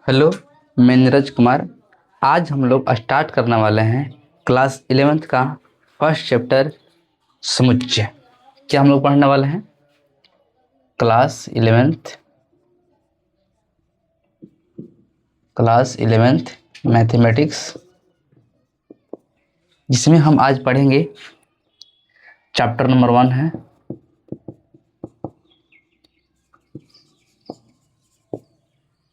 Hello, मैं नीरज कुमार। आज हम लोग स्टार्ट करने वाले हैं क्लास 11th का फर्स्ट चैप्टर समुच्चय। क्या हम लोग पढ़ने वाले हैं? क्लास 11th मैथमेटिक्स, जिसमें हम आज पढ़ेंगे चैप्टर नंबर 1 है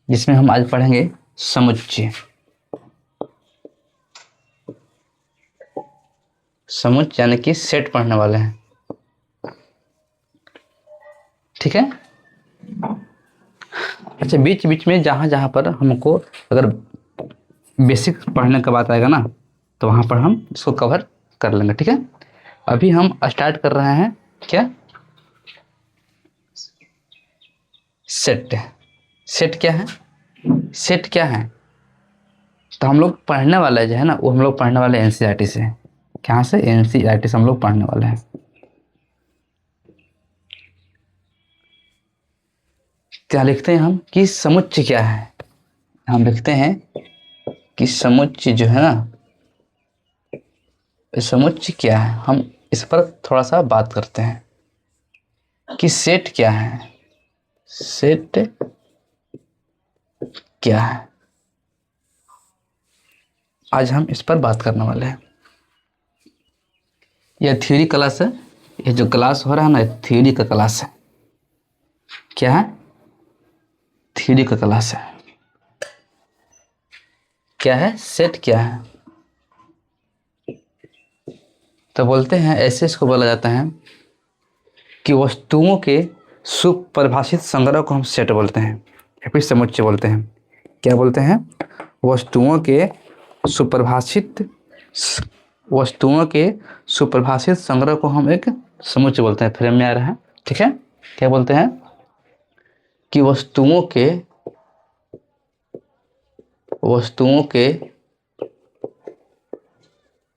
जिसमें हम आज पढ़ेंगे समुच्चय। समुच्चय यानी कि सेट पढ़ने वाले हैं, ठीक है। अच्छा, बीच बीच में जहाँ जहाँ पर हमको अगर बेसिक पढ़ने का बात आएगा ना, तो वहाँ पर हम इसको कवर कर लेंगे, ठीक है। अभी हम स्टार्ट कर रहे हैं क्या? सेट। सेट क्या है? सेट क्या है? तो हम लोग पढ़ने वाले जो है ना, वो हम लोग पढ़ने वाले एनसीईआरटी से। कहाँ से? एनसीईआरटी से हम लोग पढ़ने वाले हैं। क्या लिखते हैं हम कि समुच्चय क्या है? हम लिखते हैं कि समुच्चय जो है ना, समुच्चय क्या है, हम इस पर थोड़ा सा बात करते हैं कि सेट क्या है। सेट क्या है, आज हम इस पर बात करने वाले हैं। यह थ्योरी क्लास है। ये जो क्लास हो रहा है ना, थ्योरी का क्लास है। क्या है? थ्योरी का क्लास है। क्या है? सेट क्या है? तो बोलते हैं, ऐसे इसको बोला जाता है कि वस्तुओं के सुपरिभाषित संग्रह को हम सेट बोलते हैं या फिर समुच्चय बोलते हैं। क्या बोलते हैं? वस्तुओं के सुपरिभाषित संग्रह को हम एक समुच्चय बोलते हैं। फ्रेम में आ रहा है, ठीक है। क्या बोलते हैं कि वस्तुओं के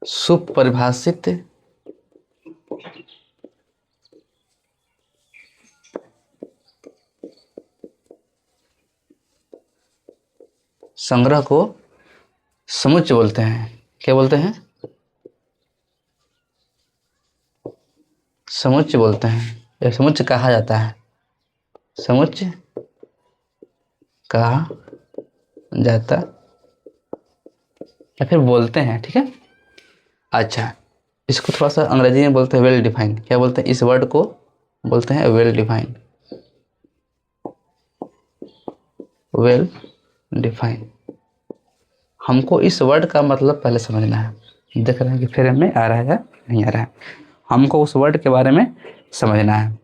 सुपरिभाषित संग्रह को समुच्चय बोलते हैं। क्या बोलते हैं? समुच्चय बोलते हैं या समुच्चय कहा जाता है। समुच्चय कहा जाता या फिर बोलते हैं, ठीक है। अच्छा, इसको थोड़ा सा अंग्रेजी में बोलते हैं वेल डिफाइन। क्या बोलते हैं? इस वर्ड को बोलते हैं वेल डिफाइन। Well define. हमको इस वर्ड का मतलब पहले समझना है। देख रहे हैं कि फ्रेम में आ रहा है या नहीं आ रहा है। हमको उस वर्ड के बारे में समझना है।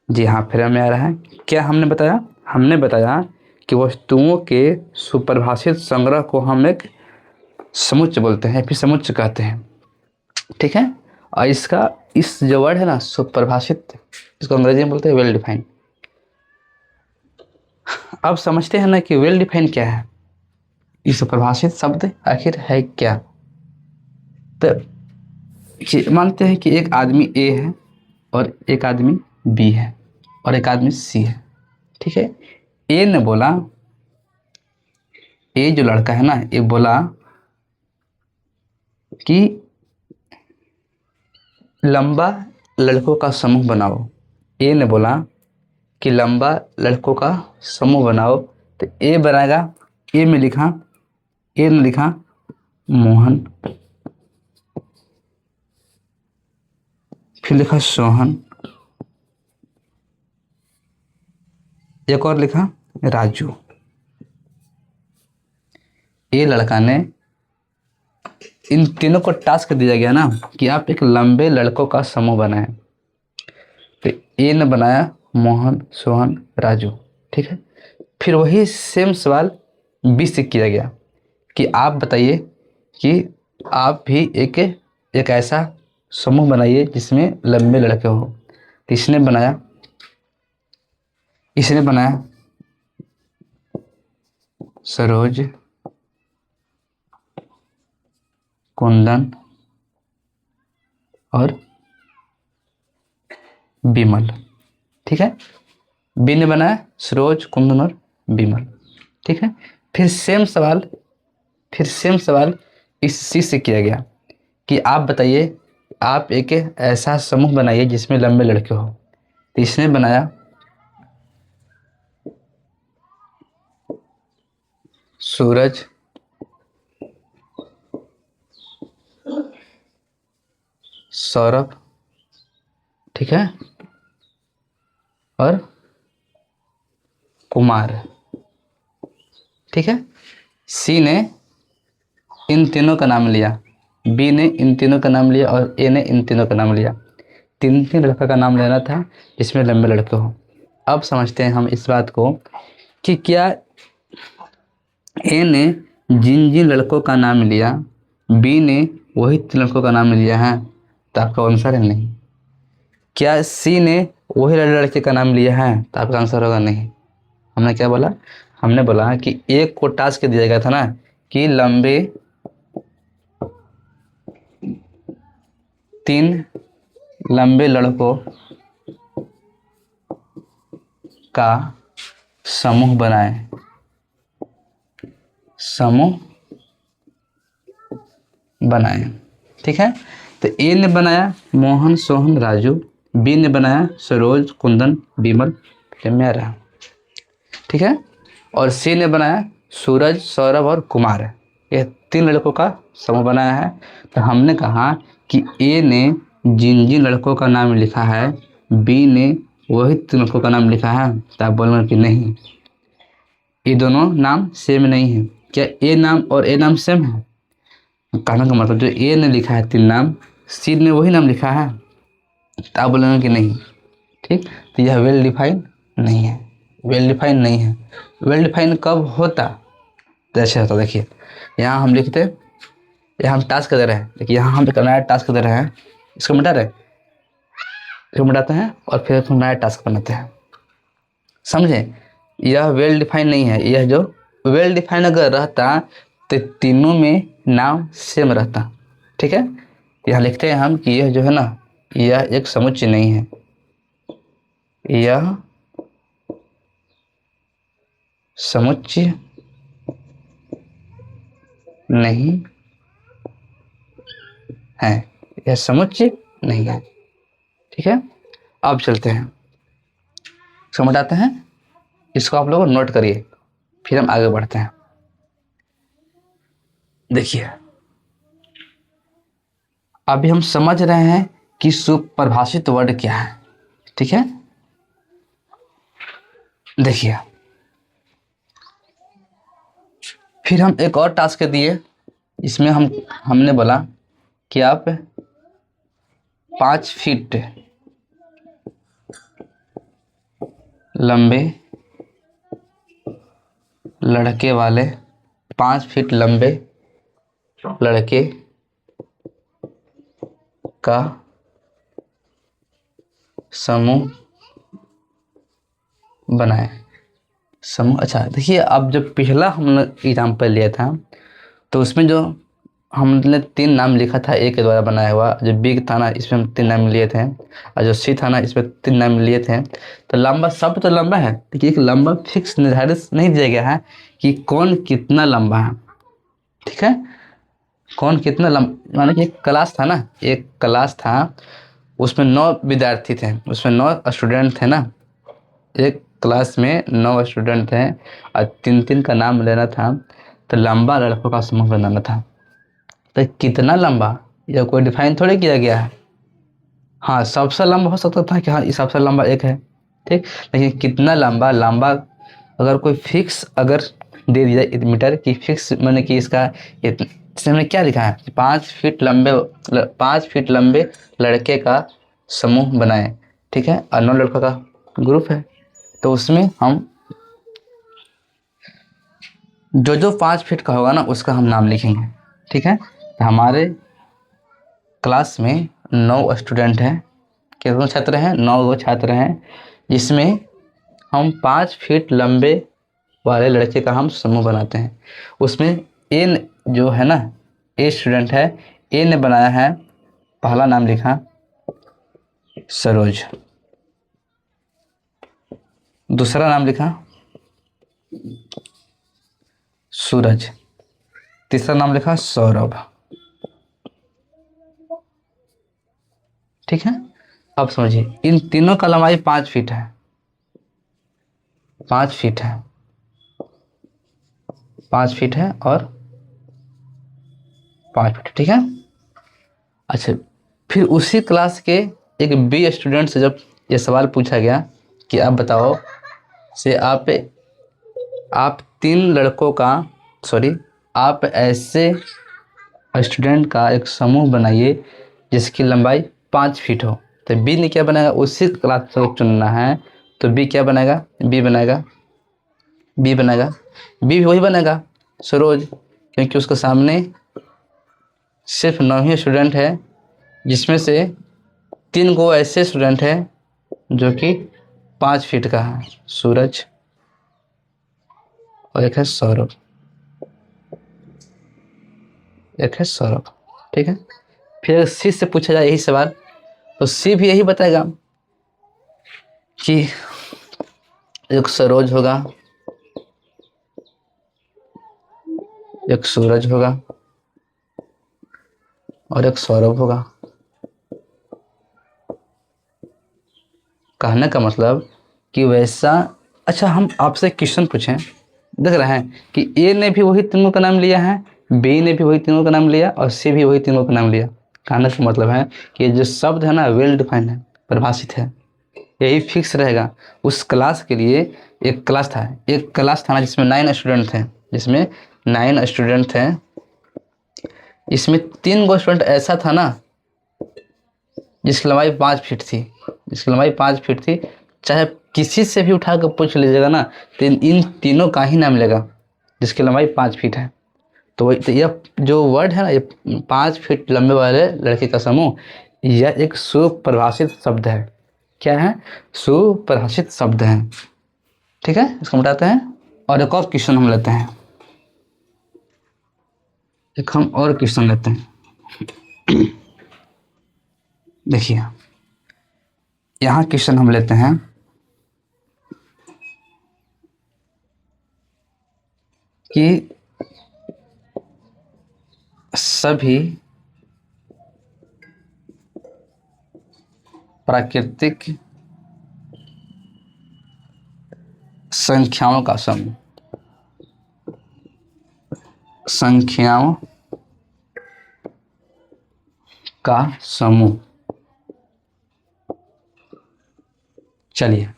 जी हाँ, फ्रेम में आ रहा है। क्या हमने बताया? हमने बताया कि वस्तुओं के सुपरिभाषित संग्रह को हम एक समुच्चय बोलते हैं, फिर समुच्चय कहते हैं, ठीक है। और इसका इस जो वर्ड है ना, सुपरिभाषित, इसको अंग्रेजी में बोलते हैं वेल डिफाइन। अब समझते हैं ना कि वेल डिफाइन क्या है। इस सुपरिभाषित शब्द आखिर है क्या? तो मानते हैं कि एक आदमी ए है और एक आदमी बी है और एक आदमी सी है, ठीक है। ए ने बोला, ए जो लड़का है ना, ये बोला कि लंबा लड़कों का समूह बनाओ। ए ने बोला कि लंबा लड़कों का समूह बनाओ। तो ए बनाएगा, ए में लिखा, ए ने लिखा मोहन, फिर लिखा सोहन, एक और लिखा राजू। ये लड़का ने, इन तीनों को टास्क दिया गया ना कि आप एक लंबे लड़कों का समूह बनाएं। तो ए ने बनाया मोहन, सोहन, राजू, ठीक है। फिर वही सेम सवाल बी से किया गया कि आप बताइए कि आप भी एक ऐसा समूह बनाइए जिसमें लंबे लड़के हो। तो इसने बनाया सरोज, कुंदन और विमल, ठीक है। बी ने बनाया सरोज, कुंदन और विमल। ठीक है। फिर सेम सवाल इस सी से किया गया कि आप बताइए, आप एक ऐसा समूह बनाइए जिसमें लंबे लड़के हो। तो इसने बनाया सूरज, सौरभ, ठीक है, और कुमार, ठीक है। सी ने इन तीनों का नाम लिया, बी ने इन तीनों का नाम लिया और ए ने इन तीनों का नाम लिया। तीन तीन लड़का का नाम लेना था जिसमें लंबे लड़के हो। अब समझते हैं हम इस बात को कि क्या ए ने जिन जिन लड़कों का नाम लिया, बी ने वही तीन लड़कों का नाम लिया है, तो आपका आंसर है नहीं। क्या सी ने वही लड़के का नाम लिया है, तो आपका आंसर होगा नहीं। हमने क्या बोला, हमने बोला कि एक को टास्क दिया गया था ना कि तीन लंबे लड़कों का समूह बनाए, ठीक है। तो ए ने बनाया मोहन, सोहन, राजू, बी ने बनाया सरोज, कुंदन, विमल, रहा, ठीक है, और सी ने बनाया सूरज, सौरभ और कुमार। ये तीन लड़कों का समूह बनाया है। तो हमने कहा कि ए ने जिन जिन लड़कों का नाम लिखा है, बी ने वही तीन लड़कों का नाम लिखा है, तो आप बोलेंगे कि नहीं, ये दोनों नाम सेम नहीं है। क्या ए नाम और ए नाम सेम है? कहने का मतलब जो ए ने लिखा है तीन नाम, सी ने वही नाम लिखा है, तो आप बोलेंगे कि नहीं, ठीक। तो यह वेल डिफाइन नहीं है, वेल डिफाइन नहीं है। वेल डिफाइन कब होता, तो ऐसे होता, देखिए यहाँ हम लिखते, यहाँ हम टास्क दे रहे हैं, देखिए यहाँ हम एक नया टास्क दे रहे हैं, इसको मिटा रहे, इसको मिटाते हैं और फिर हम नया टास्क बनाते हैं, समझे। यह वेल डिफाइन नहीं है। यह जो वेल डिफाइन अगर रहता तो तीनों में नाम सेम रहता, ठीक है। यहाँ लिखते हैं हम कि यह जो है ना, यह एक समुच्चय नहीं है, यह समुच्चय नहीं है, यह समुच्चय नहीं है, ठीक है। अब चलते हैं, समझ आते हैं, इसको आप लोग नोट करिए, फिर हम आगे बढ़ते हैं। देखिए अभी हम समझ रहे हैं कि सुपरिभाषित वर्ड क्या है, ठीक है। देखिए फिर हम एक और टास्क दिए, इसमें हमने बोला कि आप 5 फीट लंबे लड़के वाले, 5 फीट लंबे लड़के का समूह बनाए। समूह, अच्छा देखिए, अब जब पिछला हमने एग्जाम्पल लिया था तो उसमें जो हमने 3 नाम लिखा था ए के द्वारा बनाया हुआ, जो बी था ना इसमें हम 3 नाम लिए थे, और जो सी था ना इसमें 3 नाम लिए थे। तो लंबा, सब तो लंबा है, लेकिन एक लंबा फिक्स निर्धारित नहीं दिया गया है कि कौन कितना लंबा है, ठीक है। कौन कितना लंबा, माने कि एक क्लास था ना, एक क्लास था, उसमें 9 विद्यार्थी थे, उसमें 9 स्टूडेंट थे ना, एक क्लास में 9 स्टूडेंट थे और 3-3 का नाम लेना था। तो लंबा लड़कों का समूह बनाना था, तो कितना लंबा यह कोई डिफाइन थोड़ी किया गया है। हाँ, सबसे लंबा हो सकता था कि हाँ ये सबसे लंबा एक है, ठीक, लेकिन कितना लंबा, लंबा अगर कोई फिक्स अगर दे दिया मीटर की फिक्स, मैंने कि इसका हमने क्या लिखा है, 5 फीट लंबे लड़के का समूह बनाए, ठीक है, और 9 लड़कों का ग्रुप है। तो उसमें हम जो 5 फीट का होगा ना उसका हम नाम लिखेंगे, ठीक है। तो हमारे क्लास में 9 स्टूडेंट हैं, कितने छात्र हैं, 9 छात्र हैं, जिसमें हम 5 फीट लंबे वाले लड़के का हम समूह बनाते हैं। उसमें ए जो है ना, ए स्टूडेंट है, ए ने बनाया है, पहला नाम लिखा सरोज, दूसरा नाम लिखा सूरज, तीसरा नाम लिखा सौरभ। ठीक है, अब समझिए इन तीनों का लंबाई 5 फीट है, 5 फीट है, 5 फीट है और 5 फीट। ठीक है, अच्छा, फिर उसी क्लास के एक बी स्टूडेंट से जब ये सवाल पूछा गया कि आप बताओ से आप 3 लड़कों का, सॉरी, आप ऐसे स्टूडेंट का एक समूह बनाइए जिसकी लंबाई 5 फीट हो। तो बी ने क्या बनाएगा, उसी क्लास को चुनना है, तो बी क्या बनाएगा, बी बनाएगा, बी बनाएगा, बी भी वही बनाएगा सरोज, क्योंकि उसके सामने सिर्फ 9 ही स्टूडेंट है, जिसमें से 3 को ऐसे स्टूडेंट है जो कि 5 फीट का है, सूरज और एक है सौरभ, एक है सौरभ। ठीक है, फिर सी से पूछा जाए यही सवाल, तो सी भी यही बताएगा कि एक सरोज होगा, एक सूरज होगा और एक सौरभ होगा। कहने का मतलब कि वैसा, अच्छा हम आपसे क्वेश्चन पूछें, देख रहे हैं कि ए ने भी वही तीनों का नाम लिया है, बी ने भी वही तीनों का नाम लिया और सी भी वही तीनों का नाम लिया। कहने का मतलब है कि जो शब्द है ना वेल डिफाइंड है, परिभाषित है, यही फिक्स रहेगा। उस क्लास के लिए एक क्लास था ना जिसमें 9 स्टूडेंट थे, जिसमें 9 स्टूडेंट थे, इसमें 3 गो स्टूडेंट ऐसा था ना जिसकी लंबाई 5 फीट थी, जिसकी लंबाई 5 फीट थी, चाहे किसी से भी उठा कर पूछ लीजिएगा ना तो इन तीनों का ही नाम लेगा जिसकी लंबाई 5 फीट है। तो यह जो वर्ड है ना, ये 5 फीट लंबे वाले लड़के का समूह, यह एक सुपरिभाषित शब्द है। क्या है, सुपरिभाषित शब्द है। ठीक है, इसको मिटाते हैं और एक और क्वेश्चन हम लेते हैं, एक हम और क्वेश्चन लेते हैं। देखिए यहाँ क्वेश्चन हम लेते हैं कि सभी प्राकृतिक संख्याओं का समूह, संख्याओं का समूह, चलिए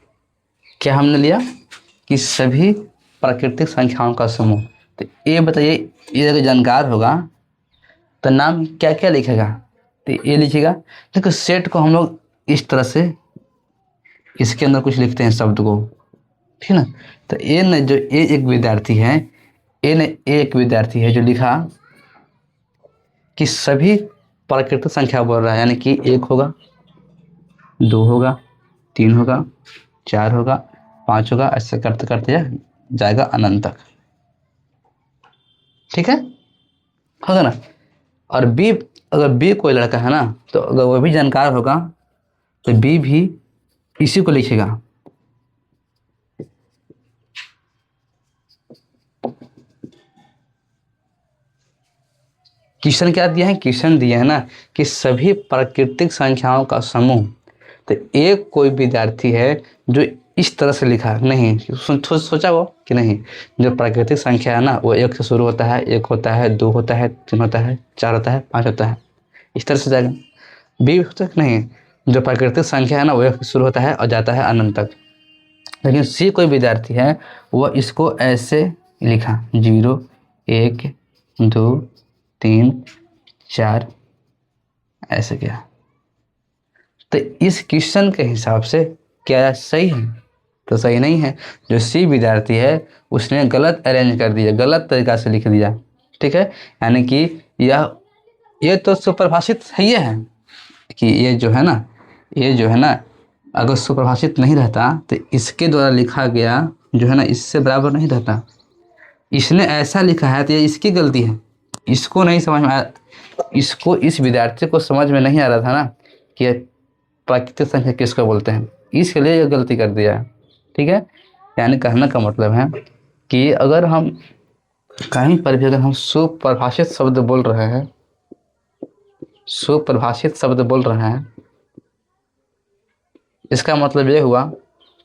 क्या हमने लिया कि सभी प्राकृतिक संख्याओं का समूह, तो ये बताइए, ये अगर जानकार होगा तो नाम क्या क्या लिखेगा, तो ये लिखेगा। देखो सेट को हम लोग इस तरह से इसके अंदर कुछ लिखते हैं शब्द को, ठीक है ना। तो ए ने जो एक विद्यार्थी है, एक विद्यार्थी है जो लिखा कि सभी प्राकृतिक संख्या बोल रहा है, यानी कि 1 होगा, 2 होगा, 3 होगा, 4 होगा, 5 होगा, ऐसे करते करते जाएगा अनंत तक। ठीक है, होगा ना। और बी, अगर बी कोई लड़का है ना, तो अगर वो भी जानकार होगा तो बी भी इसी को लिखेगा। क्वेश्चन क्या दिया है, क्वेश्चन दिया है ना कि सभी प्राकृतिक संख्याओं का समूह, तो एक कोई विद्यार्थी है जो इस तरह से लिखा नहीं, सोचा वो कि नहीं, जो प्राकृतिक संख्या है ना वो 1 से शुरू होता है, 1 होता है, 2 होता है, 3 होता है, 4 होता है, 5 होता है, इस तरह से जाएगा। बी होता है नहीं, जो प्राकृतिक संख्या है ना वो 1 से शुरू होता है और जाता है अनंत तक। लेकिन सी कोई विद्यार्थी है वह इसको ऐसे लिखा 0, 1, 2, 3, 4, ऐसे किया। तो इस क्वेश्चन के हिसाब से क्या सही है, तो सही नहीं है। जो सी विद्यार्थी है उसने गलत अरेंज कर दिया, गलत तरीका से लिख दिया। ठीक है, यानी कि ये तो सुपरिभाषित सही है कि ये जो है ना अगर सुपरिभाषित नहीं रहता तो इसके द्वारा लिखा गया जो है ना इससे बराबर नहीं रहता। इसने ऐसा लिखा है तो ये इसकी गलती है, इसको नहीं समझ में आया, इसको इस विद्यार्थी को समझ में नहीं आ रहा था ना कि प्राकृतिक संख्या किसको बोलते हैं, इसके लिए ये गलती कर दिया है। ठीक है, यानी कहने का मतलब है कि अगर हम कहीं पर भी अगर हम सुपरिभाषित शब्द बोल रहे हैं, सुपरिभाषित शब्द बोल रहे हैं, इसका मतलब ये हुआ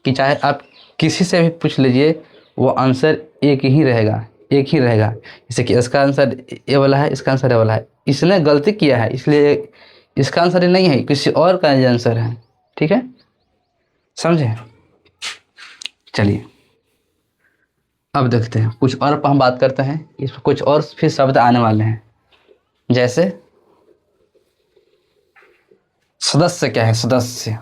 कि चाहे आप किसी से भी पूछ लीजिए, वो आंसर एक ही रहेगा, एक ही रहेगा। जैसे कि इसका आंसर ये वाला है, इसका आंसर ये वाला है, इसने गलती किया है इसलिए इसका आंसर ये नहीं है, किसी और का ये आंसर है। ठीक है, समझे? चलिए अब देखते हैं कुछ और हम बात करते हैं, इसमें कुछ और फिर शब्द आने वाले हैं। जैसे सदस्य क्या है? सदस्य,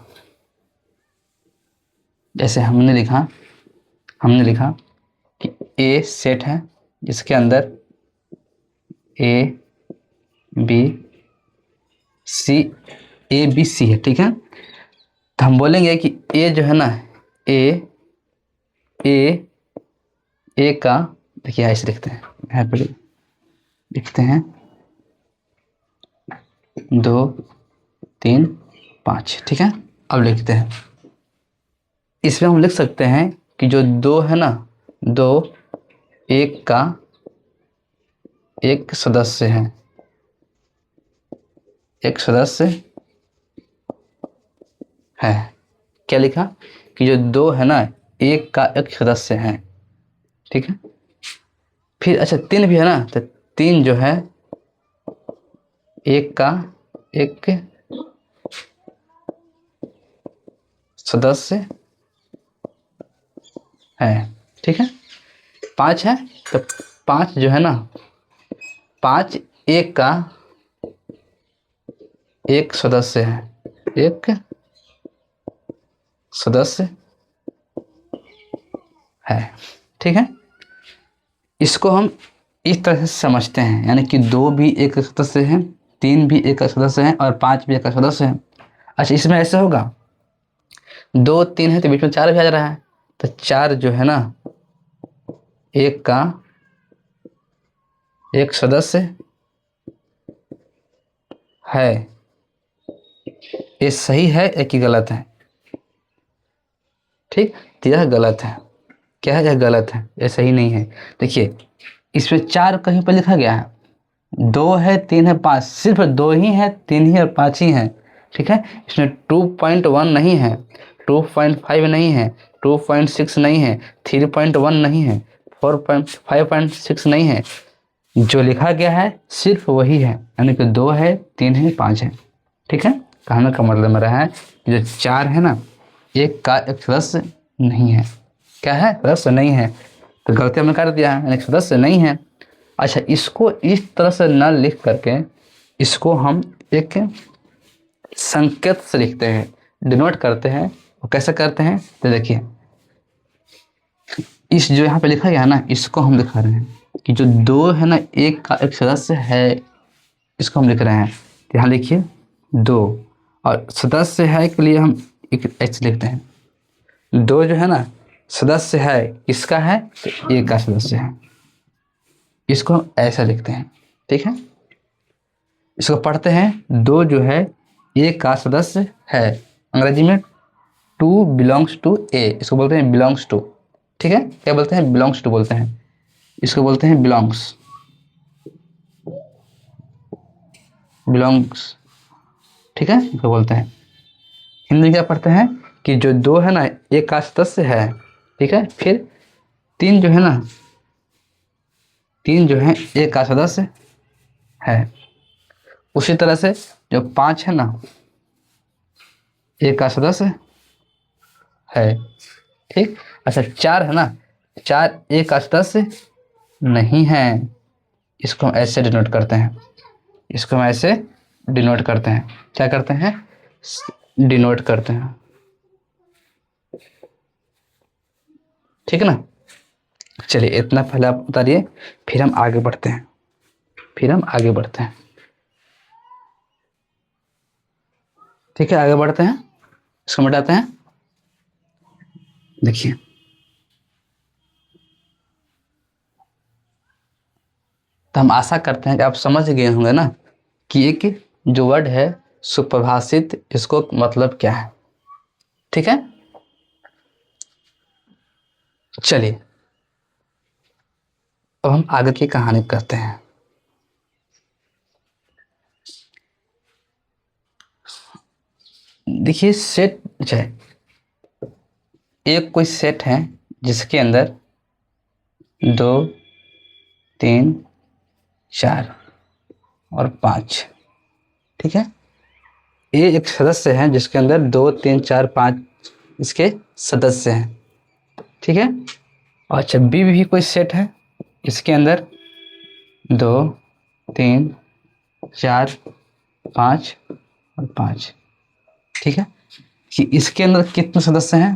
जैसे हमने लिखा कि ए सेट है जिसके अंदर A B C, A B C है। ठीक है, तो हम बोलेंगे कि ए जो है ना, ए ए ए का, देखिए ऐसे लिखते हैं, यहाँ पर लिखते हैं 2 3 5। ठीक है, अब लिखते हैं, इसमें हम लिख सकते हैं कि जो 2 है ना, 2 एक का एक सदस्य है, एक सदस्य है। क्या लिखा कि जो 2 है ना, एक का एक सदस्य है। ठीक है, फिर अच्छा 3 भी है ना, तो 3 जो है एक का एक सदस्य है। ठीक है, 5 है, तो 5 जो है ना, 5 एक का एक सदस्य है, एक सदस्य है। ठीक है, इसको हम इस तरह से समझते हैं, यानी कि 2 भी एक सदस्य है, 3 भी एक सदस्य है और 5 भी एक सदस्य है। अच्छा, इसमें ऐसे होगा 2 3 है तो बीच में 4 भी आ जा रहा है, तो 4 जो है ना, एक का एक सदस्य है। ये सही है या कि गलत है? ठीक, तो यह गलत है। क्या है? यह गलत है, ये सही नहीं है। देखिए इसमें 4 कहीं पर लिखा गया है, 2 है 3 है 5, सिर्फ 2 ही है, 3 ही और 5 ही है। ठीक है, इसमें 2.1 नहीं है, 2.5 नहीं है, 2.6 नहीं है, 3.1 नहीं है, 5.6 नहीं है। जो लिखा गया है सिर्फ वही है, यानी कि 2 है 3 है 5 है। ठीक है, कहने का मतलब मेरा है कि जो 4 है ना, एक का एक सदस्य नहीं है। क्या है? सदस्य नहीं है, तो गलती हमने कर दिया है, यानी सदस्य नहीं है। अच्छा, इसको इस तरह से न लिख करके इसको हम एक संकेत से लिखते हैं, डिनोट करते हैं। वो कैसे करते हैं? तो देखिए इस जो यहाँ पे लिखा गया है ना, इसको हम लिखा रहे हैं कि जो 2 है ना, एक का एक सदस्य है, इसको हम लिख रहे हैं। तो यहाँ लिखिए 2, और सदस्य है के लिए हम एक एच लिखते हैं। 2 जो है ना सदस्य है, किसका है? तो एक का सदस्य है, इसको हम ऐसा लिखते हैं। ठीक है, इसको पढ़ते हैं 2 जो है एक का सदस्य है, अंग्रेजी में 2 बिलोंग्स टू ए, इसको बोलते हैं बिलोंग्स टू। ठीक है, क्या बोलते हैं? बिलोंग्स टू बोलते हैं, इसको बोलते हैं बिलोंग्स, बिलोंग्स। ठीक है, इसको बोलते हैं। हिंदी में क्या पढ़ते हैं कि जो 2 है ना, एक का सदस्य है। ठीक है, फिर 3 जो है ना, 3 जो है एक का सदस्य है। उसी तरह से जो 5 है ना, एक का सदस्य है। ठीक, अच्छा 4 है ना, 4 एक का सदस्य नहीं है, इसको हम ऐसे डिनोट करते हैं, इसको हम ऐसे डिनोट करते हैं। क्या करते हैं? डिनोट करते हैं। ठीक है ना, चलिए इतना पहले आप उतारिए, फिर हम आगे बढ़ते हैं, ठीक है, आगे बढ़ते हैं, इसको मिटाते हैं। देखिए तो हम आशा करते हैं कि आप समझ गए होंगे ना कि एक जो वर्ड है सुप्रभाषित, इसको मतलब क्या है। ठीक है, चलिए अब हम आगे की कहानी करते हैं। देखिए सेट है, एक कोई सेट है जिसके अंदर 2 3 4 और 5, ठीक है। ए एक सदस्य है जिसके अंदर 2 3 4 5 इसके सदस्य हैं, ठीक है। अच्छा बी भी कोई सेट है, इसके अंदर 2 3 4 5 और 5, ठीक है। कि इसके अंदर कितने सदस्य हैं,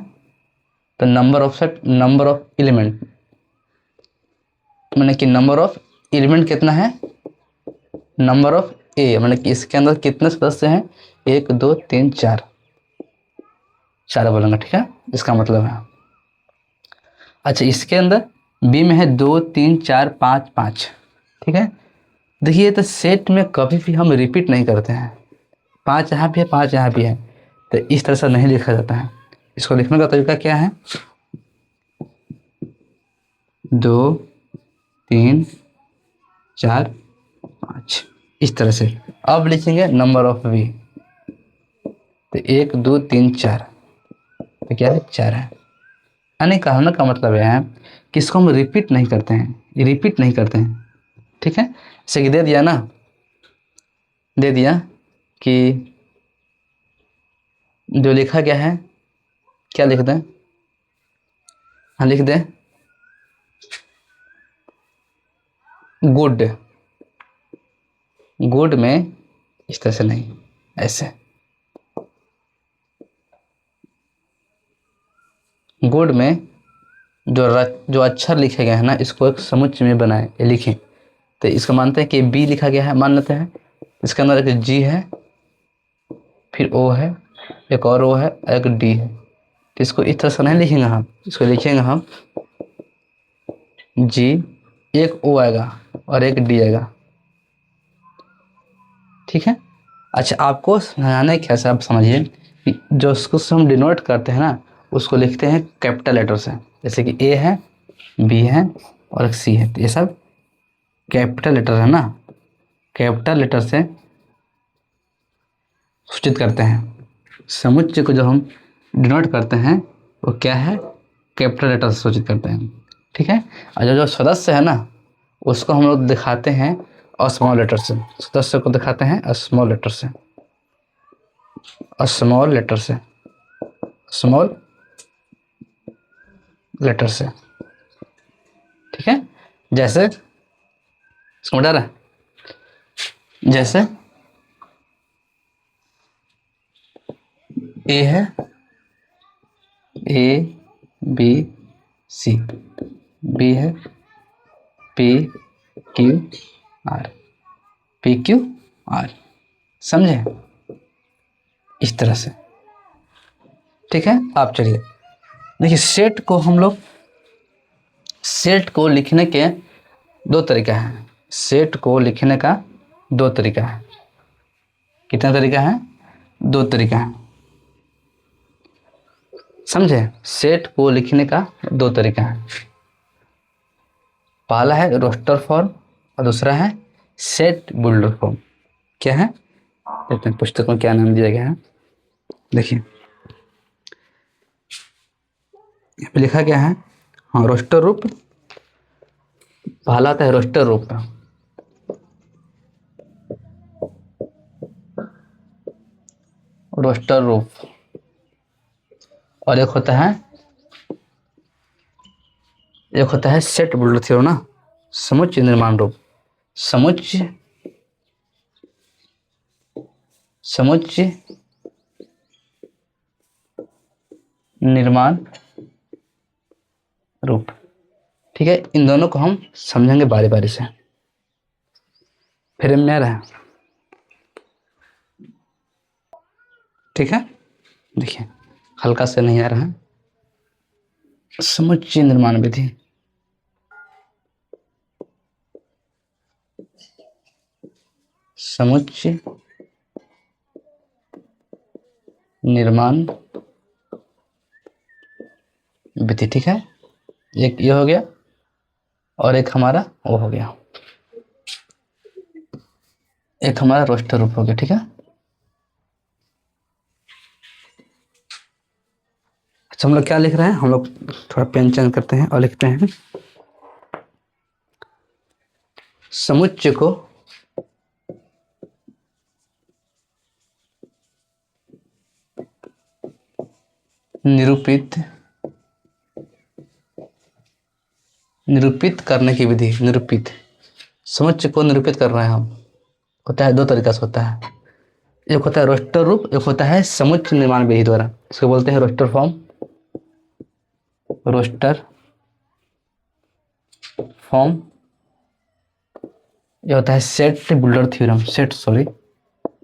तो number of set, number of element, मैंने कि नंबर ऑफ एलिमेंट कितना है, नंबर ऑफ ए, मैंने कि इसके अंदर कितने सदस्य हैं, 1 2 3 4, 4 बोलूंगा, ठीक है, इसका मतलब है। अच्छा इसके अंदर बी में है 2 3 4 5 5, ठीक है। देखिए तो सेट में कभी भी हम रिपीट नहीं करते हैं, 5 यहाँ भी है 5 यहाँ भी है, तो इस तरह से नहीं लिखा जाता है। इसको लिखने का तरीका क्या है, 2 3 4 5 इस तरह से। अब लिखेंगे नंबर ऑफ वी, तो 1 2 3 4, तो क्या है 4 है। यानी कहने का मतलब यह है कि इसको हम रिपीट नहीं करते हैं, रिपीट नहीं करते हैं, ठीक है। जैसे कि दे दिया ना, दे दिया कि जो लिखा गया है, क्या लिख दें, हाँ लिख दें गुड, गुड में इस तरह से नहीं, ऐसे गुड में जो अक्षर लिखे गए हैं ना, इसको एक समुच्चय में बनाए लिखें, तो इसको मानते हैं कि बी लिखा गया है, मान लेते हैं। इसके अंदर एक जी है, फिर ओ है, एक और ओ है, एक डी है, तो इसको इस तरह से नहीं लिखेंगे हम, इसको लिखेंगे हम जी, एक ओ आएगा और एक डी आएगा, ठीक है। अच्छा आपको समझाने कैसे, आप समझिए कि जो उसको हम डिनोट करते हैं ना, उसको लिखते हैं कैपिटल लेटर से, जैसे कि ए है, बी है और एक सी है, तो ये सब कैपिटल लेटर है ना, कैपिटल लेटर से सूचित करते हैं। समुच्चय को जो हम डिनोट करते हैं वो क्या है, कैपिटल लेटर से सूचित करते हैं, ठीक है। और जो जो सदस्य है ना, उसको हम लोग दिखाते हैं स्मॉल लेटर से, सदस्य को दिखाते हैं स्मॉल लेटर से, स्मॉल लेटर से, स्मॉल लेटर से, ठीक है। जैसे समझ आ रहा है, जैसे ए है, ए बी सी, बी है P Q R, P Q R, समझे, इस तरह से, ठीक है। आप चलिए देखिए, सेट को हम लोग, सेट को लिखने के 2 तरीका है, सेट को लिखने का 2 तरीका है। कितना तरीका है, 2 तरीका है, समझे। सेट को लिखने का 2 तरीका है, पहला है रोस्टर फॉर्म और दूसरा है सेट बिल्डर फॉर्म। क्या है, देखते हैं पुस्तक में क्या नाम दिया गया है। देखिए यहाँ पे लिखा गया है, हाँ रोस्टर रूप, पहला आता है रोस्टर रूप, रोस्टर रूप, और एक होता है सेट बिल्डर थ्योरम ना, समुच्चय निर्माण रूप, समुच्चय, समुच्चय निर्माण रूप, ठीक है। इन दोनों को हम समझेंगे बारी बारी से, फिर में आ रहा है, ठीक है। देखिए हल्का से नहीं आ रहा है, समुच्चय निर्माण विधि, समुच्चय निर्माण विधि, ठीक है। एक ये हो गया, और एक हमारा वो हो गया, एक हमारा रोस्टर रूप हो गया। ठीक है, अच्छा हम लोग क्या लिख रहे हैं, हम लोग थोड़ा पेन चेंज करते हैं और लिखते हैं समुच्चय को निरूपित करने की विधि। निरूपित, समुच्चय को निरूपित कर रहे हैं हम, होता है दो तरीका से होता है, एक होता है रोस्टर रूप, एक होता है समुच्चय निर्माण विधि द्वारा। इसको बोलते हैं रोस्टर फॉर्म, रोस्टर फॉर्म। ये होता है set builder theorem,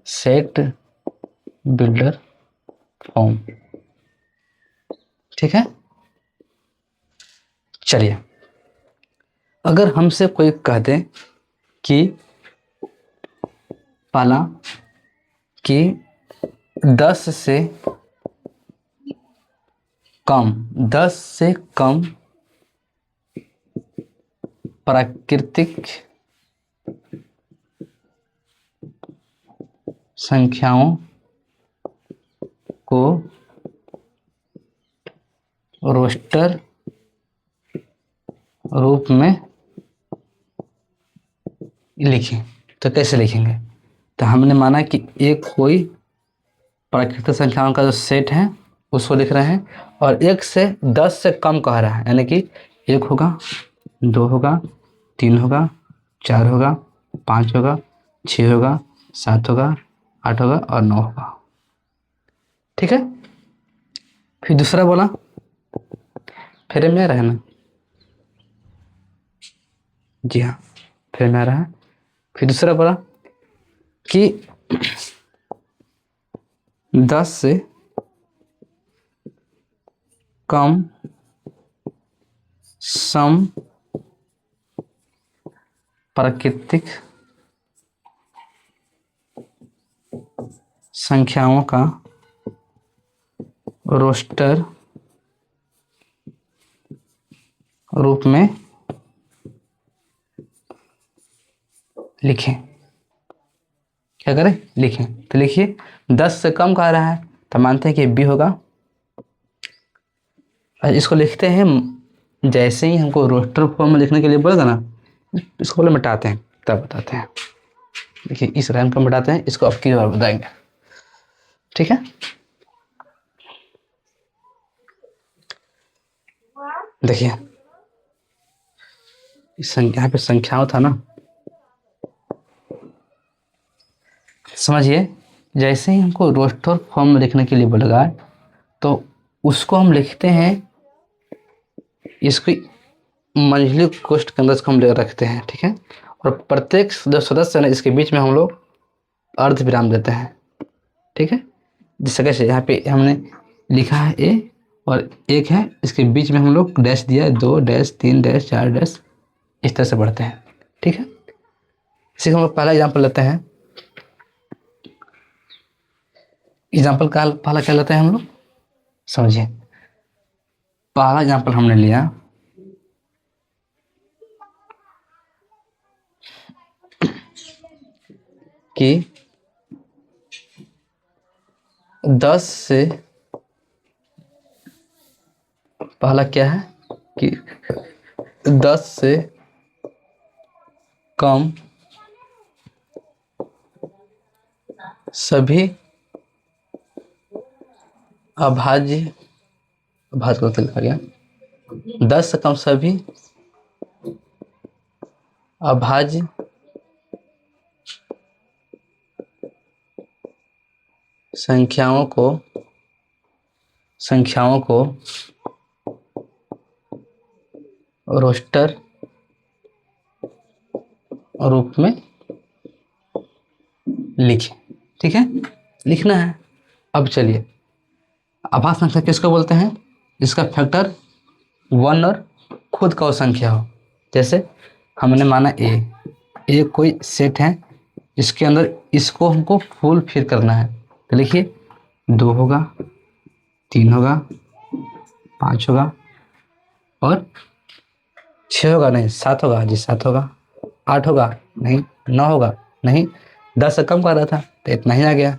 set builder form. ठीक है, चलिए अगर हमसे कोई कह दे कि पाला कि 10 से कम प्राकृतिक संख्याओं को रोस्टर रूप में लिखें, तो कैसे लिखेंगे। तो हमने माना कि एक कोई प्राकृतिक संख्याओं का जो सेट है उसको लिख रहे हैं, और 1 से 10 से कम कह रहा है, यानी कि 1 होगा, 2 होगा, 3 होगा, 4 होगा, 5 होगा, 6 होगा, 7 होगा, 8 होगा और 9 होगा। ठीक है, फिर दूसरा बोला, फ्रेम में रहना, जी हाँ फ्रेम में आ रहा है। फिर दूसरा बोला कि 10 से कम सम प्राकृतिक संख्याओं का रोस्टर रूप में लिखें। क्या करें, लिखें। तो लिखिए 10 से कम कह रहा है तो मानते हैं कि बी होगा। इसको लिखते हैं, जैसे ही हमको रोस्टर फॉर्म में लिखने के लिए बोलेगा ना, इसको पहले मिटाते हैं तब बताते हैं। देखिए इस लाइन को मिटाते हैं, इसको अब की बार बताएंगे। ठीक है, देखिए यहाँ पे संख्याओं था ना, समझिए जैसे ही हमको रोस्टर फॉर्म में लिखने के लिए बोलेगा तो उसको हम लिखते हैं, इसको मंझली कोष्ठ के अंदर इसको हम रखते हैं। ठीक है, और प्रत्येक जो सदस्य है इसके बीच में हम लोग अर्ध विराम देते हैं। ठीक है, जिस जगह से यहाँ पे हमने लिखा है ए और 1 है, इसके बीच में हम लोग डैश दिया है, 2 डैश 3 डैश 4 डैश, इस तरह से बढ़ते हैं। ठीक है, इसी का हम लोग पहला एग्जाम्पल लेते हैं। एग्जाम्पल का पहला क्या लेते हैं हम लोग, समझिए। पहला एग्जाम्पल हमने लिया कि 10 से, पहला क्या है कि 10 से कम सभी अभाज्य को लिखा गया, 10 से कम सभी अभाज्य संख्याओं को रोस्टर रूप में लिखें। ठीक है, लिखना है। अब चलिए, अभाज्य संख्या किसको बोलते हैं, जिसका फैक्टर 1 और खुद का वो संख्या हो। जैसे हमने माना ए कोई सेट है, इसके अंदर इसको हमको फुल फिल करना है। तो लिखिए 2 होगा, 3 होगा, 5 होगा और 6 होगा नहीं, 7 होगा जी, 7 होगा। 8 होगा नहीं, 9 होगा नहीं, 10 से कम कर रहा था तो इतना ही आ गया।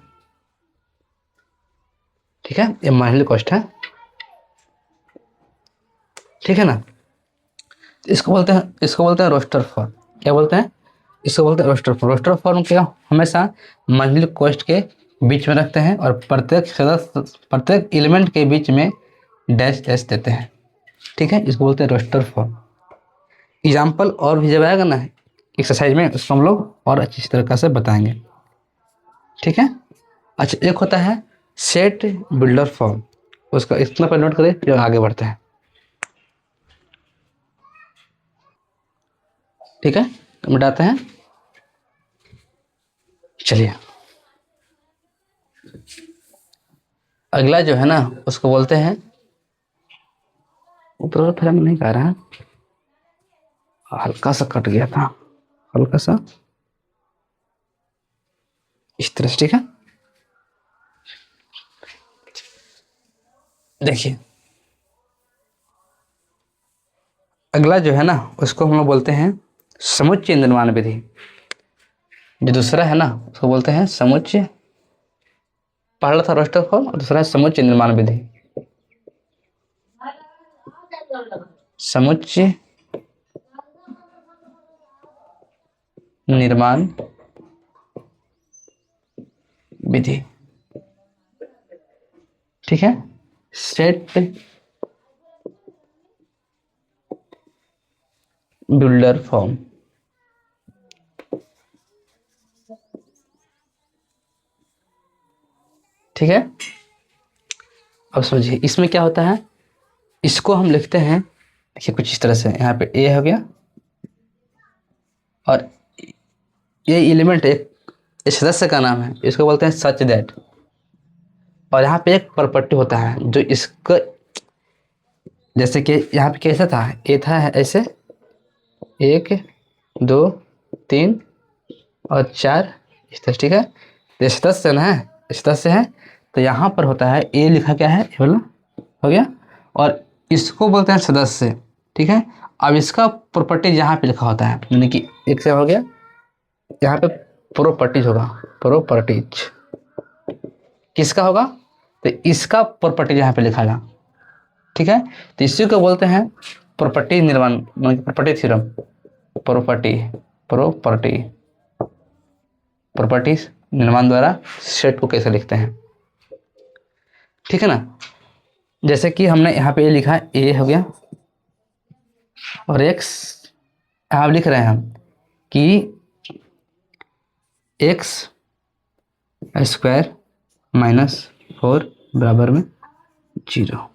ठीक है, ये मार्जिनल कॉस्ट है। ठीक है ना, इसको बोलते हैं रोस्टर फॉर्म। क्या बोलते हैं? इसको बोलते हैं रोस्टर फॉर्म। रोस्टर फॉर्म क्या हमेशा मार्जिनल कॉस्ट के बीच में रखते हैं और प्रत्येक सदस्य, प्रत्येक एलिमेंट के बीच में डैश डैश देते हैं। ठीक है, इसको बोलते हैं रोस्टर फॉर्म। एग्जाम्पल और भी जब आएगा ना एक्सरसाइज में, उसको हम लोग और अच्छी तरीके से बताएंगे। ठीक है। अच्छा, एक होता है सेट बिल्डर फॉर्म, उसका इतना पर नोट करें फिर आगे बढ़ते हैं। ठीक है, तो मिटाते हैं। चलिए, अगला जो है ना उसको बोलते हैं, ऊपर फ्रेम नहीं कह रहा है, हल्का सा कट गया था, हल्का सा इस तरह से। ठीक है, देखिए अगला जो है ना उसको हम लोग बोलते हैं समुच्चय निर्माण विधि। जो दूसरा है ना उसको बोलते हैं समुच्चय, पहला था रोस्टर फॉर्म और दूसरा है समुच्चय निर्माण विधि। समुच्चय निर्माण विधि। ठीक है, सेट बिल्डर फॉर्म। ठीक है, अब समझिए इसमें क्या होता है। इसको हम लिखते हैं, देखिए कुछ इस तरह से, यहाँ पे ए हो गया और ये एलिमेंट एक सदस्य का नाम है, इसको बोलते हैं सच दैट। और यहाँ पे एक प्रॉपर्टी होता है जो इसको, जैसे कि यहाँ पे कैसा था, ए था ऐसे 1 2 3 और 4 इस तरह। ठीक है, तो ये सदस्य ना है, सदस्य है, तो यहाँ पर होता है ए लिखा क्या है, ये वाला हो गया, और इसको बोलते हैं सदस्य। ठीक है, अब इसका प्रॉपर्टीज यहाँ पे लिखा होता है, यानी कि एक से हो गया, यहाँ पे प्रॉपर्टीज होगा, प्रॉपर्टीज किसका होगा, तो इसका प्रॉपर्टीज यहाँ पे लिखा है। ठीक है, तो इसी को बोलते हैं प्रॉपर्टी निर्माण, मतलब property theorem. Property property properties निर्माण द्वारा सेट को कैसे लिखते हैं। ठीक है ना, जैसे कि हमने यहाँ पे ये लिखा है, ए हो गया और एक्स, आप लिख रहे हैं हम कि एक्स स्क्वायर -4 बराबर में 0,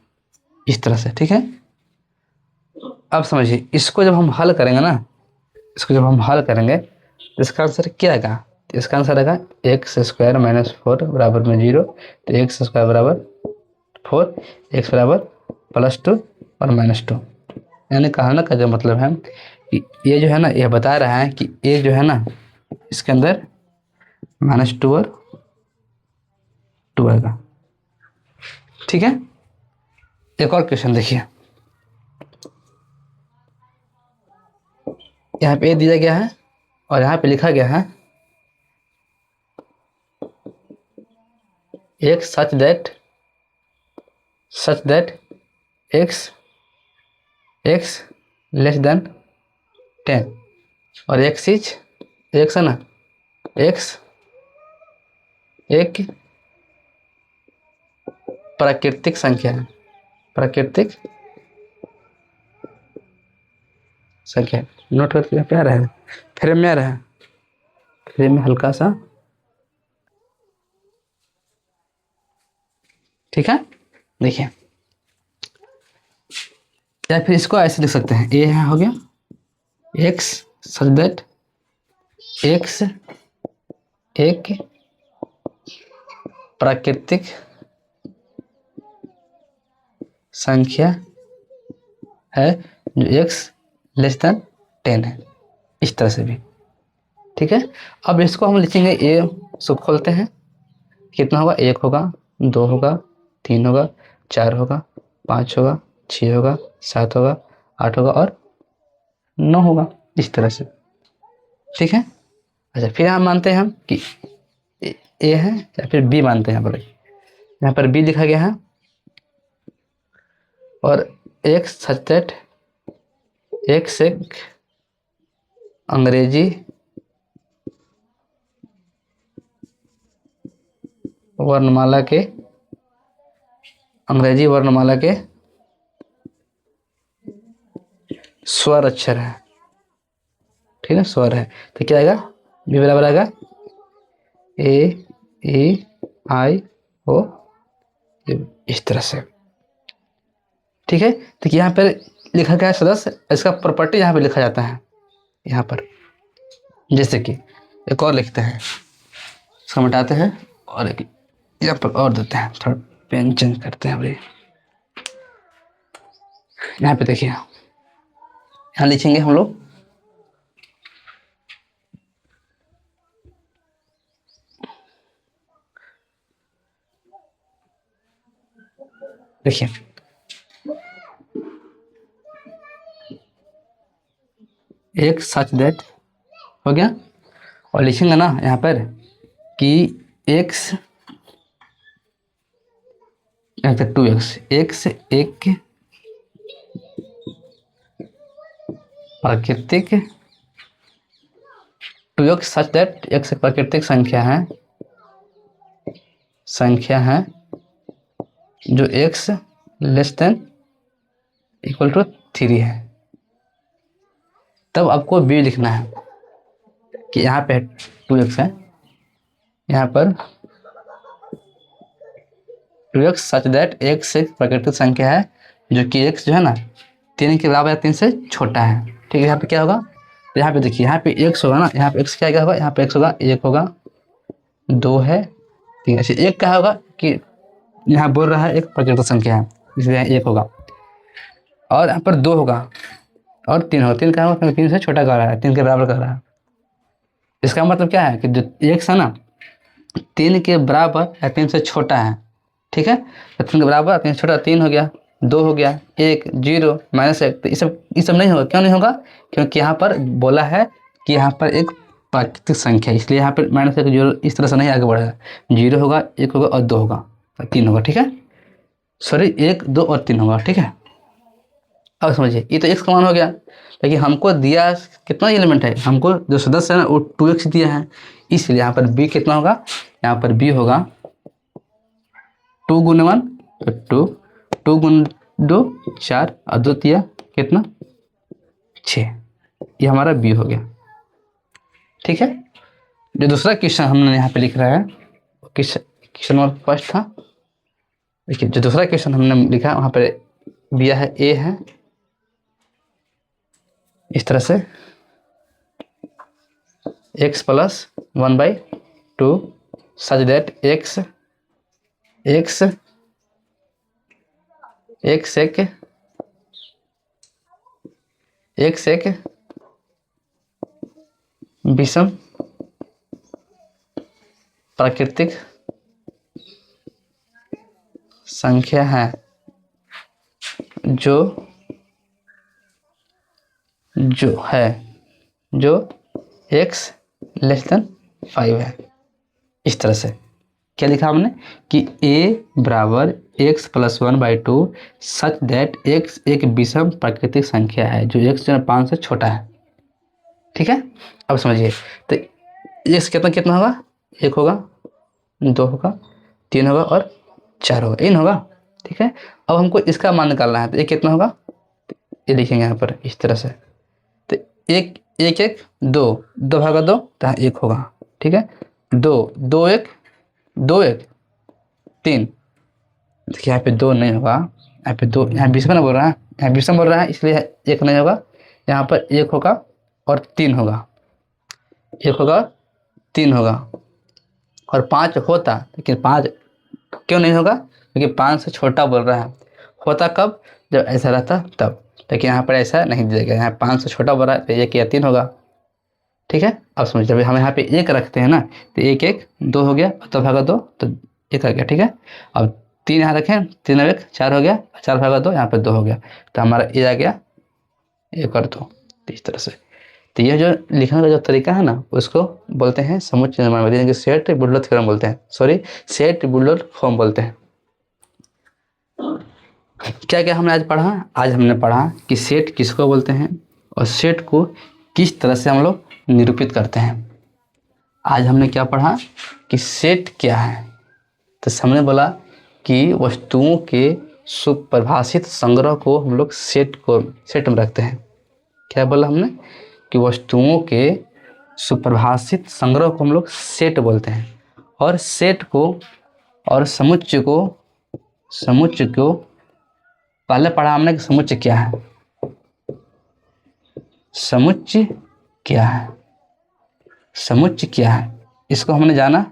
इस तरह से। ठीक है, अब समझिए इसको जब हम हल करेंगे ना, इसको जब हम हल करेंगे तो इसका आंसर क्या आएगा, तो इसका आंसर आएगा एक्स स्क्वायर -4 बराबर में 0। तो एक्स स्क्वायर बराबर 4, एक्स बराबर +2 और -2। यानी कहने का जो मतलब है कि ये जो है ना, यह बता रहा है कि ये जो है ना इसके अंदर -2 और 2 आएगा। ठीक है, एक और क्वेश्चन देखिए, यहाँ पे दिया गया है और यहाँ पे लिखा गया है एक such that x less than 10 और एक्स है ना, एक्स एक प्राकृतिक संख्या है, प्राकृतिक संख्या। नोट करके यहाँ पे आ रहा है, फ्रेम में आ रहा है, फ्रेम में हल्का सा। ठीक है, देखिए, या फिर इसको ऐसे लिख सकते हैं, ये हो गया एक्स सच दैट एक्स एक प्राकृतिक संख्या है जो एक्स लेस देन 10 है, इस तरह से भी। ठीक है, अब इसको हम लिखेंगे, ए सब खोलते हैं, कितना होगा, 1 होगा, 2 होगा, 3 होगा, 4 होगा, 5 होगा, 6 होगा, 7 होगा, 8 होगा और 9 होगा, इस तरह से। ठीक है। अच्छा, फिर हम मानते हैं हम कि ए है या फिर बी मानते हैं। यहाँ पर बी लिखा गया है और एक्स सच दैट एक्स एक अंग्रेजी वर्णमाला के स्वर अक्षर है। ठीक है, स्वर है। तो क्या आएगा, बी बराबर आएगा ए ई आई ओ, इस तरह से। ठीक है। तो यहाँ पर लिखा गया है सदस्य, इसका प्रॉपर्टी यहाँ पे लिखा जाता है यहाँ पर। जैसे कि एक और लिखते हैं, इसको मिटाते हैं और एक यहाँ पर और देते हैं, थोड़ा पेन चेंज करते हैं भाई। यहाँ पे देखिए, यहाँ लिखेंगे हम लोग देखिए एक सच दैट हो गया, और लिखेंगे ना यहाँ पर कि एक्स 2x एक्स एक प्राकृतिक 2x सच दैट एक्स एक प्राकृतिक संख्या है जो x less than equal to 3 है। तब आपको b लिखना है कि यहाँ पे 2x है, यहाँ पर 2x सच दैट x एक प्राकृतिक संख्या है जो कि x जो है ना 3 के बराबर या 3 से छोटा है। ठीक है। यहाँ पे क्या होगा, तो यहाँ पे देखिए, यहाँ पे x होगा ना, यहाँ पे x क्या होगा, यहाँ पे x होगा 1 होगा 2 है 3। ऐसे 1 क्या होगा कि यहाँ बोल रहा है एक प्राकृतिक संख्या है, इसलिए 1 होगा। और यहाँ पर 2 होगा और 3 होगा। 3 क्या होगा, क्योंकि 3 से छोटा कर रहा है, 3 के बराबर कर रहा है। इसका मतलब क्या है कि जो x है ना 3 के बराबर या 3 से छोटा है। ठीक है। तो 3 के बराबर 3 से छोटा 3 हो गया, 2 हो गया, 1 0 -1। तो ये सब नहीं होगा। क्यों नहीं होगा, क्योंकि यहाँ पर बोला है कि यहाँ पर एक प्राकृतिक संख्या है, इसलिए यहाँ पर -1 0 इस तरह से नहीं आगे बढ़ेगा। 0 होगा, 1 होगा और 2 होगा, 3 होगा। ठीक है, सॉरी 1 2 और 3 होगा। ठीक है। अब समझिए, ये तो x का मान हो गया, लेकिन हमको दिया कितना एलिमेंट है, हमको जो सदस्य है ना वो 2x दिया है, इसलिए यहाँ पर b कितना होगा, यहाँ पर b होगा 2 × 1 2, 2 × 2 4 और 2 तिया कितना 6। ये हमारा b हो गया। ठीक है। जो दूसरा क्वेश्चन हमने यहाँ पे लिख रहा है, क्वेश्चन नंबर फर्स्ट था। देखिए, जो दूसरा क्वेश्चन हमने लिखा है वहाँ पर दिया है a है इस तरह से x + 1/2 सच दैट x एक विषम प्राकृतिक संख्या है जो x लेस देन 5 है। इस तरह से क्या लिखा हमने कि a बराबर x + 1/2 सच दैट x एक विषम प्राकृतिक संख्या है जो x जो 5 से छोटा है। ठीक है। अब समझिए, तो x कितना होगा, 1 होगा 2 होगा 3 होगा और 4 होगा, इन होगा। ठीक है। अब हमको इसका मान निकालना है, तो ये कितना होगा, ये लिखेंगे यहाँ पर इस तरह से। तो 1 1 1 2 2 भागा 2 तो 1 होगा। ठीक है। 2 2 1 2 1 3। देखिए यहाँ पे 2 नहीं होगा, यहाँ पे 2, यहाँ विषम बोल रहा है, यहाँ विषम बोल रहा है, इसलिए 1 नहीं होगा। यहाँ पर 1 होगा और 3 होगा, 1 होगा 3 होगा और 5 होता, लेकिन 5 क्यों नहीं होगा, क्योंकि 5 से छोटा बोल रहा है। होता कब, जब ऐसा रहता तब, लेकिन यहाँ पर ऐसा नहीं दिया गया, यहाँ 5 से छोटा बोल रहा है तो 1 या 3 होगा। ठीक है। अब समझ, जब हम यहाँ पे 1 रखते हैं ना तो 1 1 2 हो गया, तो भागा 2 तो 1 आ गया। ठीक है। अब 3 यहाँ रखें, 3 और 1 4 हो गया, 4 भागा 2 यहाँ पे 2 हो गया, तो हमारा ये आ गया 1 और 2। तो इस तरह से, तो यह जो लिखने का जो तरीका है ना उसको बोलते हैं समुच्चय निर्माण विधि, कि सेट बुल्टर थ्योरम बोलते हैं, सॉरी सेट बुल्टर फॉर्म बोलते हैं। क्या क्या हमने आज पढ़ा? आज हमने पढ़ा कि सेट किसको बोलते हैं और सेट को किस तरह से हम लोग निरूपित करते हैं। आज हमने क्या पढ़ा कि सेट क्या है, तो हमने बोला कि वस्तुओं के सुपरिभाषित संग्रह को हम लोग सेट में रखते हैं। क्या बोला हमने? कि वस्तुओं के सुपरिभाषित संग्रह को हम लोग सेट बोलते हैं, और सेट को और समुच्चय को पहले पढ़ा हमने कि समुच्चय क्या है। समुच्चय क्या है, समुच्चय क्या है, इसको हमने जाना,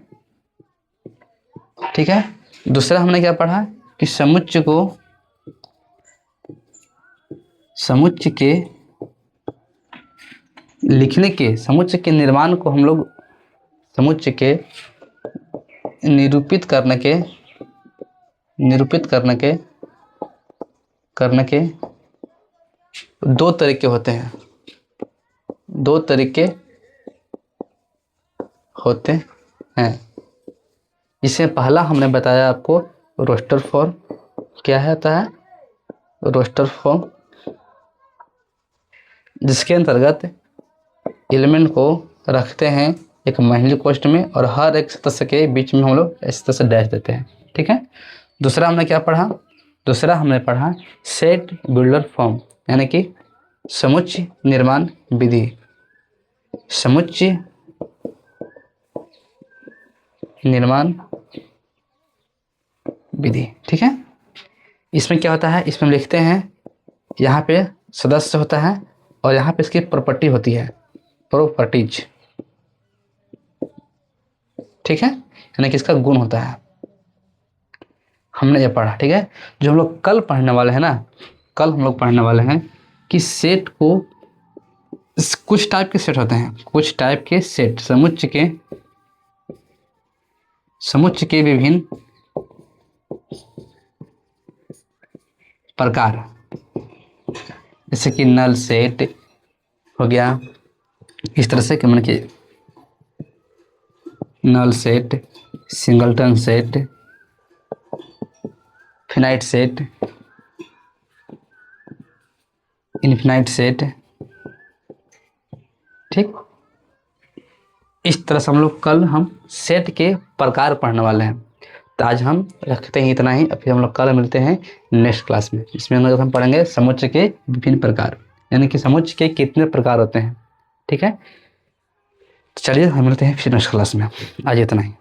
ठीक है। दूसरा हमने क्या पढ़ा कि समुच्चय के लिखने के, समुच्चय के निर्माण को हम लोग, समुच्चय के निरूपित करने के दो तरीके होते हैं, दो तरीके होते हैं। इसमें पहला हमने बताया आपको रोस्टर फॉर्म। क्या होता है? रोस्टर फॉर्म, जिसके अंतर्गत एलिमेंट को रखते हैं एक महिली कोष्ठ में और हर एक सदस्य के बीच में हम लोग इस तरह से डैश देते हैं, ठीक है। दूसरा हमने क्या पढ़ा? दूसरा हमने पढ़ा सेट बिल्डर फॉर्म, यानी कि समुच्चय निर्माण विधि। समुच्चय निर्माण विधि, ठीक है। इसमें क्या होता है? इसमें हम लिखते हैं, यहाँ पे सदस्य होता है और यहाँ पे इसकी प्रॉपर्टी होती है, प्रॉपर्टीज, ठीक है, यानी कि इसका गुण होता है। हमने ये पढ़ा, ठीक है। जो हम लोग कल पढ़ने वाले हैं ना, कल हम लोग पढ़ने वाले हैं कि सेट को, कुछ टाइप के सेट होते हैं, कुछ टाइप के सेट, समुच्चय के विभिन्न प्रकार, जैसे कि नल सेट हो गया, इस तरह से कमेंट किए, null set, singleton set, finite set, infinite set, ठीक। इस तरह से हम लोग कल हम सेट के प्रकार पढ़ने वाले हैं। तो आज हम रखते हैं इतना ही, फिर हम लोग कल मिलते हैं नेक्स्ट क्लास में। इसमें हम पढ़ेंगे समुच्चय के विभिन्न प्रकार, यानी कि समुच्चय के कितने प्रकार होते हैं, ठीक है। चलिए हम मिलते हैं फिर नेक्स्ट क्लास में। आज इतना ही।